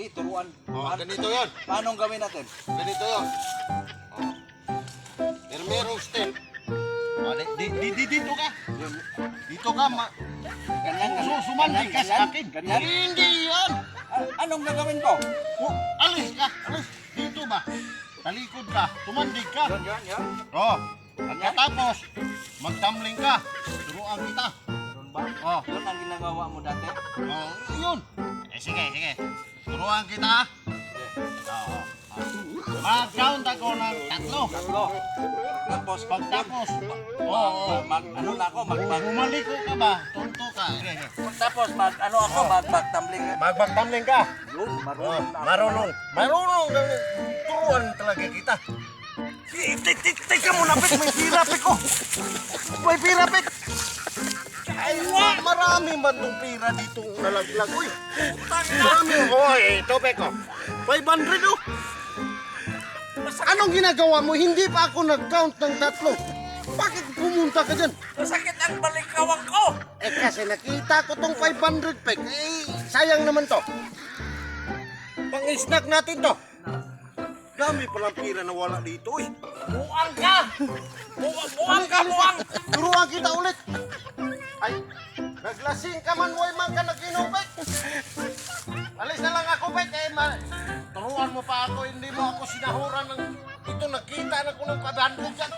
Sige, turuan. Ganito yun. Paano gawin natin? Ganito yun. Merong step. Dito ka. Dito ka. Ganyan, Sumandi ka sa akin. Ganyan. Hindi yan. Anong gagawin ko? Alis ka. Alis. Dito ba? Talikod ka. Tumandig ka. Yan. Pagkatapos, magtamling ka. Turuan kita. Ganun ba? Oh. Yun ang ginagawa mo dati? Yun. Sige. Turuan kita. Oo. Mag-count ako ng 3. Tatlo. Tapos, Pagtapos, ano na ako, bumaliko ka ba? Tunto ka. Tapos, magtumbling. Magbagtamling ka. Yun, marunong na ako. Marunong. Turuan talaga kita. Teka muna, Pek, may pira, Pek, oh. May pira, Pek. Ay, marami man itong pira dito nalaglag. Uy, marami. Oy, ito, Peko. 500, oh. Anong ginagawa mo? Hindi pa ako nag-count ng 3. Bakit pumunta ka dyan? Masakit ang balikawang ko. Kasi nakita ko tong 500, Pek. Sayang naman to. Pang-snack natin to. Dami palang pira na wala dito, eh. Buang ka! Buang! Turuan kita ulit. Ay, naglasing ka man, way man ka nag-inom, Pek. Alis na lang ako, Pek. Turuan mo pa ako, hindi mo ako sinahuran ng ito. Nakita na ko ng 500 dyan.